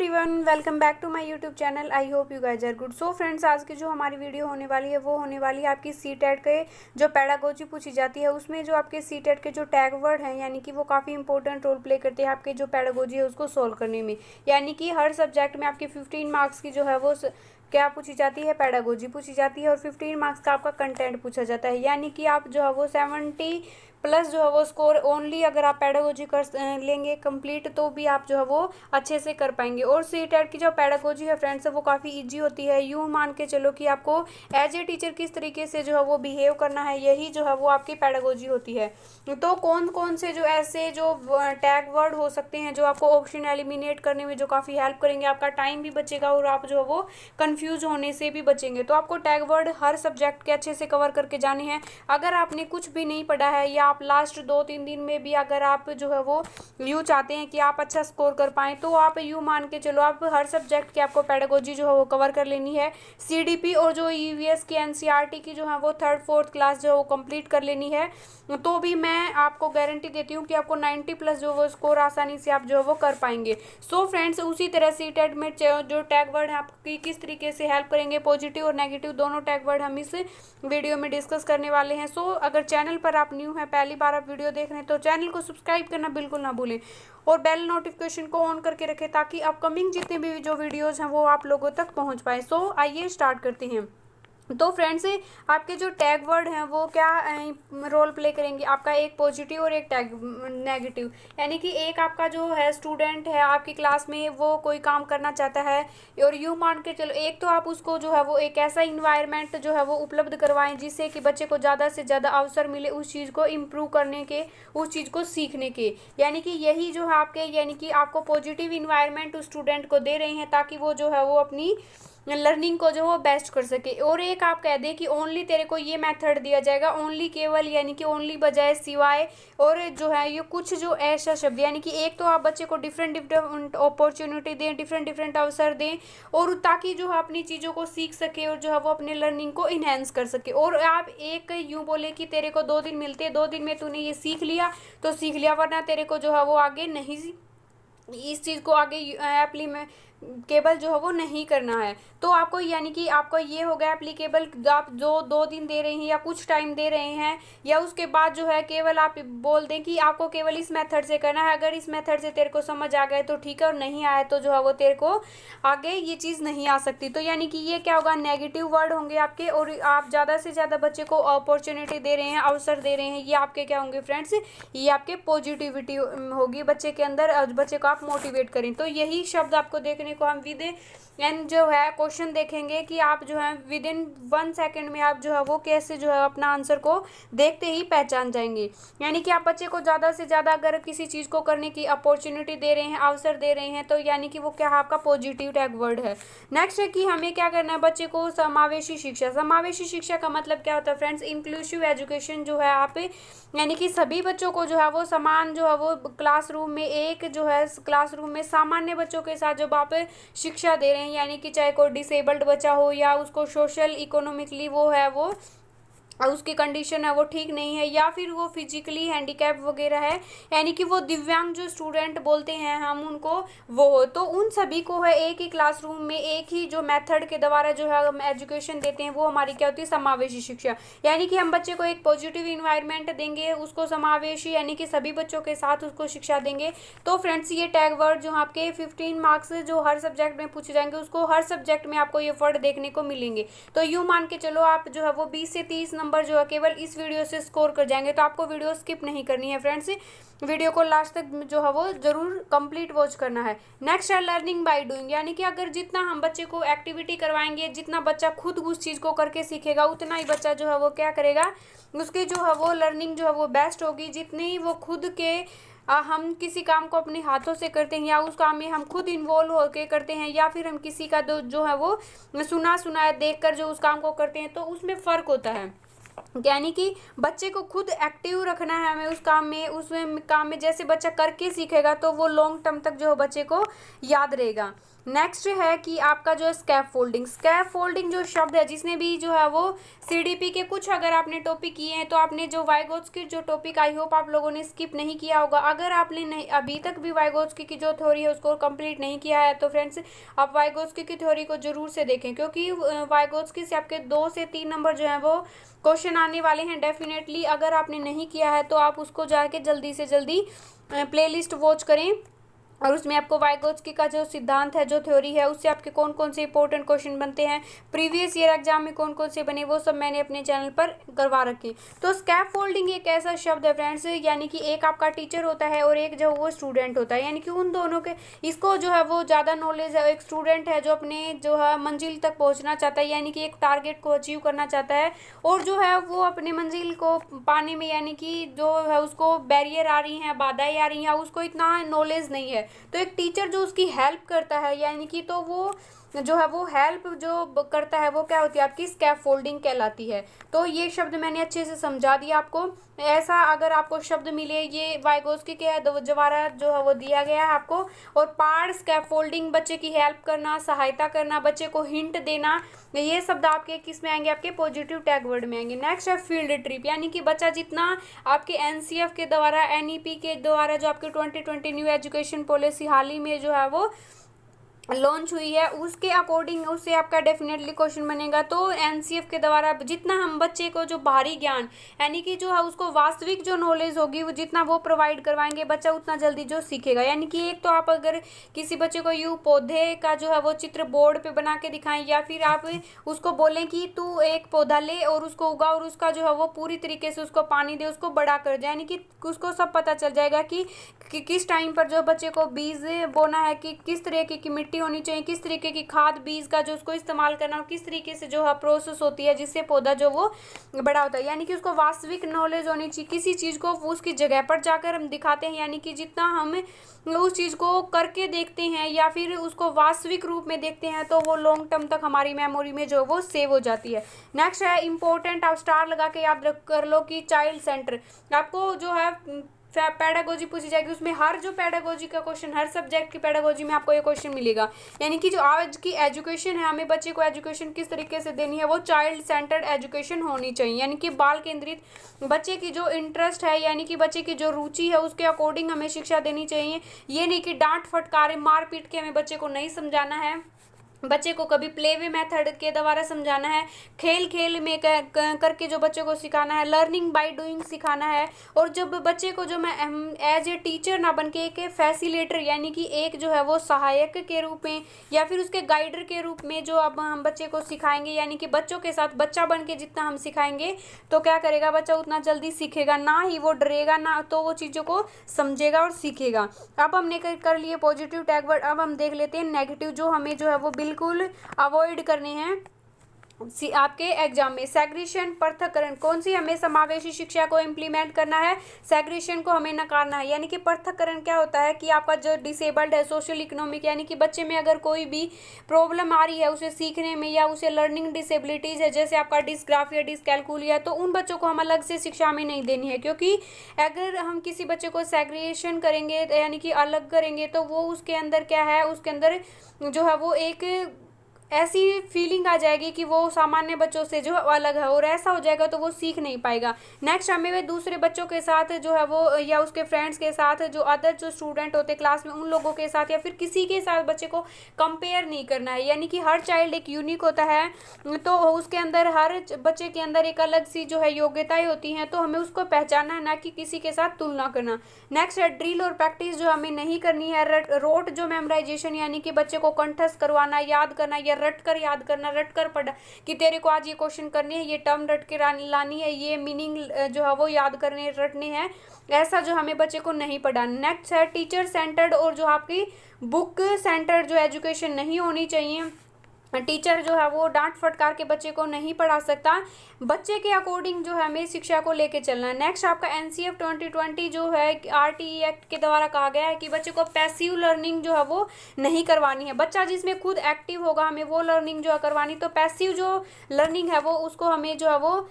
Everyone, welcome back to my YouTube channel. I hope you guys are good. So friends, आज की जो हमारी video होने वाली है वो होने वाली है आपकी सीटेट के जो पैडागोजी पूछी जाती है उसमें जो आपके सीटेट के जो टैग वर्ड हैं यानी कि वो काफ़ी इंपॉर्टेंट रोल प्ले करते हैं आपके जो पैडागोजी है उसको सोल्व करने में। यानी कि हर सब्जेक्ट में आपके 15 मार्क्स की जो है वो क्या पूछी जाती है, पैडागोजी पूछी जाती है और 15 मार्क्स का आपका कंटेंट पूछा जाता है। यानी कि आप जो है वो 70 प्लस जो है वो स्कोर ओनली अगर आप पैडागोजी कर लेंगे कंप्लीट तो भी आप जो है वो अच्छे से कर पाएंगे। और सीटेट की जो पैडागोजी है फ्रेंड्स वो काफ़ी इजी होती है। यूँ मान के चलो कि आपको एज ए टीचर किस तरीके से जो है वो बिहेव करना है, यही जो है वो आपकी पैडागोजी होती है। तो कौन कौन से जो ऐसे जो टैग वर्ड हो सकते हैं जो आपको ऑप्शन एलिमिनेट करने में जो काफ़ी हेल्प करेंगे, आपका टाइम भी बचेगा और आप जो है वो कंफ्यूज होने से भी बचेंगे। तो आपको टैग वर्ड हर सब्जेक्ट के अच्छे से कवर करके जाने हैं। अगर आपने कुछ भी नहीं पढ़ा है या आप लास्ट 2-3 दिन में भी अगर आप जो है वो यूँ चाहते हैं कि आप अच्छा स्कोर कर पाएँ तो आप यूँ मान के चलो आप हर सब्जेक्ट की आपको पैडागोजी जो है वो कवर कर लेनी है। सीडीपी और जो ईवीएस की एनसीईआरटी की जो है वो 3rd-4th क्लास जो है वो कंप्लीट कर लेनी है। तो भी मैं आपको गारंटी देती हूँ कि आपको 90 प्लस जो वो स्कोर आसानी से आप जो है वो कर पाएंगे। सो फ्रेंड्स, उसी तरह सीटेट में जो टैग वर्ड है आपकी किस तरीके से हेल्प करेंगे, पॉजिटिव और नेगेटिव दोनों टैग वर्ड हम इस वीडियो में डिस्कस करने वाले हैं। सो अगर चैनल पर आप न्यू हैं, पहली बार आप वीडियो देख रहे हैं तो चैनल को सब्सक्राइब करना बिल्कुल ना भूलें और बेल नोटिफिकेशन को ऑन करके रखें ताकि अपकमिंग जितने भी जो वीडियोज़ हैं वो आप लोगों तक पहुंच पाए। सो आइए स्टार्ट करते हैं। तो फ्रेंड्स, आपके जो टैग वर्ड हैं वो क्या रोल प्ले करेंगे, आपका एक पॉजिटिव और एक टैग नेगेटिव। यानी कि एक आपका जो है स्टूडेंट है आपकी क्लास में वो कोई काम करना चाहता है और यूँ मान के चलो एक तो आप उसको जो है वो एक ऐसा इन्वायरमेंट जो है वो उपलब्ध करवाएं जिससे कि बच्चे को ज़्यादा से ज़्यादा अवसर मिले उस चीज़ को इम्प्रूव करने के, उस चीज़ को सीखने के। यानी कि यही जो है आपके यानी कि आपको पॉजिटिव इन्वायरमेंट उस स्टूडेंट को दे रहे हैं ताकि वो जो है वो अपनी लर्निंग को जो वो बेस्ट कर सके। और एक आप कह दें कि ओनली तेरे को ये मेथड दिया जाएगा, ओनली केवल यानी कि ओनली बजाय सिवाय और जो है ये कुछ जो ऐसा शब्द, यानी कि एक तो आप बच्चे को डिफरेंट डिफरेंट अपॉर्चुनिटी दें, डिफरेंट डिफरेंट अवसर दें और ताकि जो है अपनी चीज़ों को सीख सके और जो है वो अपने लर्निंग को इन्हेंस कर सके। और आप एक यूँ बोले कि तेरे को 2 दिन मिलते हैं, 2 दिन में तूने ये सीख लिया तो सीख लिया, वरना तेरे को जो है वो आगे नहीं इस चीज़ को आगे एप्लीकेबल जो है वो नहीं करना है। तो आपको यानी कि आपको ये हो गया एप्लीकेबल, आप जो 2 दिन दे रहे हैं या कुछ टाइम दे रहे हैं या उसके बाद जो है केवल आप बोल दें कि आपको केवल इस मेथड से करना है। अगर इस मेथड से तेरे को समझ आ गए तो ठीक है और नहीं आया तो जो है वो तेरे को आगे ये चीज़ नहीं आ सकती। तो यानी कि ये क्या होगा, नेगेटिव वर्ड होंगे आपके और आप ज़्यादा से ज़्यादा बच्चे को अपॉर्चुनिटी दे रहे हैं, अवसर दे रहे हैं, ये आपके क्या होंगे फ्रेंड्स, ये आपके पॉजिटिविटी होगी बच्चे के अंदर और बच्चे को आप मोटिवेट करें। तो यही शब्द आपको देखने को हम विद एंड जो है क्वेश्चन देखेंगे कि आप जो है विद इन 1 सेकेंड में आप जो है वो कैसे जो है अपना आंसर को देखते ही पहचान जाएंगे। यानी कि आप बच्चे को ज़्यादा से ज़्यादा अगर किसी चीज़ को करने की अपॉर्चुनिटी दे रहे हैं, अवसर दे रहे हैं, तो यानी कि वो क्या है, आपका पॉजिटिव टैग वर्ड है। नेक्स्ट है कि हमें क्या करना है, बच्चे को समावेशी शिक्षा। समावेशी शिक्षा का मतलब क्या होता है फ्रेंड्स, इंक्लूसिव एजुकेशन जो है आप यानी कि सभी बच्चों को जो है वो समान जो है वो क्लासरूम में एक जो है क्लासरूम में सामान्य बच्चों के साथ जब आप शिक्षा दे रहे हैं, यानी कि चाहे कोई डिसेबल्ड बच्चा हो या उसको सोशल इकोनॉमिकली वो है वो उसकी कंडीशन है वो ठीक नहीं है या फिर वो फिजिकली हैंडीकैप वगैरह है, यानी कि वो दिव्यांग जो स्टूडेंट बोलते हैं हम उनको, वो तो उन सभी को है एक ही क्लासरूम में एक ही जो मेथड के द्वारा जो है हम एजुकेशन देते हैं वो हमारी क्या होती है, समावेशी शिक्षा। यानी कि हम बच्चे को एक पॉजिटिव इन्वायरमेंट देंगे, उसको समावेशी यानी कि सभी बच्चों के साथ उसको शिक्षा देंगे। तो फ्रेंड्स, ये टैग वर्ड जो आपके 15 मार्क्स जो हर सब्जेक्ट में पूछे जाएंगे उसको हर सब्जेक्ट में आपको ये वर्ड देखने को मिलेंगे। तो यूँ मान के चलो आप जो है वो 20 से 30 नंबर जो है केवल इस वीडियो से स्कोर कर जाएंगे। तो आपको वीडियो स्किप नहीं करनी है फ्रेंड्स, वीडियो को लास्ट तक जो है वो जरूर कंप्लीट वॉच करना है। नेक्स्ट है लर्निंग बाय डूइंग। यानी कि अगर जितना हम बच्चे को एक्टिविटी करवाएंगे, जितना बच्चा खुद उस चीज़ को करके सीखेगा उतना ही बच्चा जो है वो क्या करेगा, उसकी जो है वो लर्निंग जो है वो बेस्ट होगी। जितनी वो खुद के हम किसी काम को अपने हाथों से करते हैं या उस काम में हम खुद इन्वॉल्व होकर करते हैं या फिर हम किसी का जो है वो सुना सुनाया देख कर जो उस काम को करते हैं, तो उसमें फ़र्क होता है। यानी कि बच्चे को खुद एक्टिव रखना है हमें उस काम में, उसमें काम में जैसे बच्चा करके सीखेगा तो वो लॉन्ग टर्म तक जो बच्चे को याद रहेगा। नेक्स्ट है कि आपका जो है स्कैफ फोल्डिंग जो शब्द है, जिसने भी जो है वो सीडीपी के कुछ अगर आपने टॉपिक किए हैं तो आपने जो वाइगोत्स्की जो टॉपिक आई होप आप लोगों ने स्किप नहीं किया होगा। अगर आपने नहीं अभी तक भी वाइगोत्स्की की जो थ्योरी है उसको कंप्लीट नहीं किया है तो फ्रेंड्स आप वाइगोत्स्की की थ्योरी को जरूर से देखें, क्योंकि वाइगोत्स्की से आपके 2 से 3 नंबर जो है वो क्वेश्चन आने वाले हैं डेफिनेटली। अगर आपने नहीं किया है तो आप उसको जाके जल्दी से जल्दी प्लेलिस्ट वॉच करें, और उसमें आपको वाइगोत्स्की का जो सिद्धांत है, जो थ्योरी है, उससे आपके कौन कौन से इंपॉर्टेंट क्वेश्चन बनते हैं, प्रीवियस ईयर एग्जाम में कौन कौन से बने, वो सब मैंने अपने चैनल पर करवा रखे। तो स्कैफ फोल्डिंग एक ऐसा शब्द है फ्रेंड्स, यानी कि एक आपका टीचर होता है और एक जो वो स्टूडेंट होता है, यानी कि उन दोनों के इसको जो है वो ज़्यादा नॉलेज है। एक स्टूडेंट है जो अपने जो है मंजिल तक पहुँचना चाहता है, यानी कि एक टारगेट को अचीव करना चाहता है, और जो है वो अपने मंजिल को पाने में यानी कि जो है उसको बैरियर आ रही हैं, बाधाएं आ रही हैं, उसको इतना नॉलेज नहीं है। तो एक टीचर जो उसकी हेल्प करता है, यानी कि तो वो जो है वो हेल्प जो करता है वो क्या होती है, आपकी स्कैफोल्डिंग कहलाती है। तो ये शब्द मैंने अच्छे से समझा दिया आपको। ऐसा अगर आपको शब्द मिले, ये वाइगोत्स्की के द्वारा जो है वो दिया गया है आपको। और पार्ट स्कैफोल्डिंग, बच्चे की हेल्प करना, सहायता करना, बच्चे को हिंट देना, ये शब्द आपके किस में आएंगे, आपके पॉजिटिव टैग वर्ड में आएंगे। नेक्स्ट है फील्ड ट्रिप, यानी कि बच्चा जितना आपके एनसीएफ के द्वारा, एनईपी के द्वारा जो आपके 2020 न्यू एजुकेशन पॉलिसी हाल ही में जो है वो लॉन्च हुई है, उसके अकॉर्डिंग उससे आपका डेफिनेटली क्वेश्चन बनेगा। तो एनसीएफ के द्वारा जितना हम बच्चे को जो बाहरी ज्ञान यानी कि जो है उसको वास्तविक जो नॉलेज होगी वो जितना वो प्रोवाइड करवाएंगे, बच्चा उतना जल्दी जो सीखेगा। यानी कि एक तो आप अगर किसी बच्चे को यूं पौधे का जो है वो चित्र बोर्ड पे बना के दिखाएं, या फिर आप उसको बोलें कि तू एक पौधा ले और उसको उगा और उसका जो है वो पूरी तरीके से उसको पानी दे, उसको बड़ा कर जाए, यानी कि उसको सब पता चल जाएगा कि किस टाइम पर जो बच्चे को बीज बोना है, कि किस तरीके की मिट्टी होनी चाहिए, किस तरीके की खाद बीज का जो उसको इस्तेमाल करना, और किस तरीके से जो है प्रोसेस होती है जिससे पौधा जो वो बड़ा होता है। यानी कि उसको वास्तविक नॉलेज होनी चाहिए। किसी चीज़ को उसकी जगह पर जाकर हम दिखाते हैं, यानी कि जितना हम उस चीज़ को करके देखते हैं या फिर उसको वास्तविक रूप में देखते हैं तो वो लॉन्ग टर्म तक हमारी मेमोरी में जो वो सेव हो जाती है। नेक्स्ट है इंपॉर्टेंट, आप स्टार लगा के याद कर लो कि चाइल्ड सेंटर। आपको जो है पेडागोजी पूछी जाएगी, उसमें हर जो पेडागोजी का क्वेश्चन, हर सब्जेक्ट की पेडागोजी में आपको ये क्वेश्चन मिलेगा। यानी कि जो आज की एजुकेशन है, हमें बच्चे को एजुकेशन किस तरीके से देनी है, वो चाइल्ड सेंटर्ड एजुकेशन होनी चाहिए। यानी कि बाल केंद्रित, बच्चे की जो इंटरेस्ट है यानी कि बच्चे की जो रुचि है उसके अकॉर्डिंग हमें शिक्षा देनी चाहिए। ये नहीं कि डांट फटकार मार पीट के हमें बच्चे को नहीं समझाना है। बच्चे को कभी प्ले वे मेथड के द्वारा समझाना है, खेल खेल में करके जो बच्चे को सिखाना है, लर्निंग बाय डूइंग सिखाना है। और जब बच्चे को जो मैं एज ए टीचर ना बन के एक फैसिलिटेटर यानी कि एक जो है वो सहायक के रूप में या फिर उसके गाइडर के रूप में जो अब हम बच्चे को सिखाएंगे, यानी कि बच्चों के साथ बच्चा बन के जितना हम सिखाएंगे तो क्या करेगा बच्चा, उतना जल्दी सीखेगा, ना ही वो डरेगा, ना तो वो चीज़ों को समझेगा और सीखेगा। अब हमने कर लिए पॉजिटिव टैग वर्ड, अब हम देख लेते हैं नेगेटिव, जो हमें जो है वो बिल्कुल अवॉइड करने हैं आपके एग्जाम में। सेग्रीगेशन, पृथक्करण, कौन सी हमें समावेशी शिक्षा को इम्प्लीमेंट करना है, सेग्रीगेशन को हमें नकारना है। यानी कि पृथक्करण क्या होता है कि आपका जो डिसेबल्ड है, सोशल इकोनॉमिक, यानी कि बच्चे में अगर कोई भी प्रॉब्लम आ रही है उसे सीखने में या उसे लर्निंग डिसेबिलिटीज़ है, जैसे आपका डिस्ग्राफिया, डिसकैलकुलिया, तो उन बच्चों को हम अलग से शिक्षा में नहीं देनी है। क्योंकि अगर हम किसी बच्चे को सेग्रीगेशन करेंगे यानी कि अलग करेंगे तो वो उसके अंदर क्या है, उसके अंदर जो है वो एक ऐसी फीलिंग आ जाएगी कि वो सामान्य बच्चों से जो अलग है, और ऐसा हो जाएगा तो वो सीख नहीं पाएगा। नेक्स्ट हमें वे दूसरे बच्चों के साथ जो है वो या उसके फ्रेंड्स के साथ, जो अदर जो स्टूडेंट होते क्लास में, उन लोगों के साथ या फिर किसी के साथ बच्चे को कंपेयर नहीं करना है। यानी कि हर चाइल्ड एक यूनिक होता है, तो उसके अंदर हर बच्चे के अंदर एक अलग सी जो है योग्यताएं होती हैं, तो हमें उसको पहचानना है, ना कि किसी के साथ तुलना करना। नेक्स्ट है ड्रिल और प्रैक्टिस, जो हमें नहीं करनी है। रोट जो मेमोराइजेशन, यानी कि बच्चे को कंठस्थ करवाना, याद करना, या रट कर याद करना, रट कर पढ़ा कि तेरे को आज ये क्वेश्चन करने हैं, ये टर्म रट के लानी है, ये मीनिंग जो है वो याद करने रटने हैं, ऐसा जो हमें बच्चे को नहीं पढ़ाना। नेक्स्ट है टीचर सेंटर्ड, और जो आपकी बुक सेंटर्ड जो एजुकेशन नहीं होनी चाहिए। टीचर जो है वो डांट फटकार के बच्चे को नहीं पढ़ा सकता, बच्चे के अकॉर्डिंग जो है हमें शिक्षा को लेके चलना है। नेक्स्ट आपका एनसीएफ 2020 जो है आरटीई एक्ट के द्वारा कहा गया है कि बच्चे को पैसिव लर्निंग जो है वो नहीं करवानी है। बच्चा जिसमें खुद एक्टिव होगा हमें वो लर्निंग जो है करवानी, तो पैसिव जो लर्निंग है वो उसको हमें जो है वो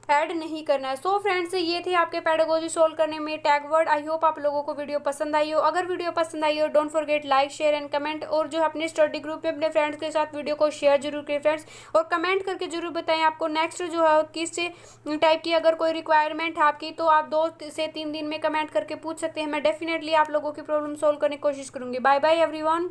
ऐड नहीं करना है। सो फ्रेंड्स, ये थे आपके पेडागोजी सोल्व करने में टैग वर्ड। आई होप आप लोगों को वीडियो पसंद आई हो। अगर वीडियो पसंद आई हो, don't forget like share and comment, और जो अपने स्टडी ग्रुप में अपने फ्रेंड्स के साथ वीडियो को शेयर जरूर करें फ्रेंड्स, और कमेंट करके जरूर बताएं आपको नेक्स्ट जो है किस टाइप की अगर कोई रिक्वायरमेंट है आपकी, तो आप 2 से 3 दिन में कमेंट करके पूछ सकते हैं। मैं डेफिनेटली आप लोगों की प्रॉब्लम सोल्व करने की कोशिश करूंगी। Bye bye everyone.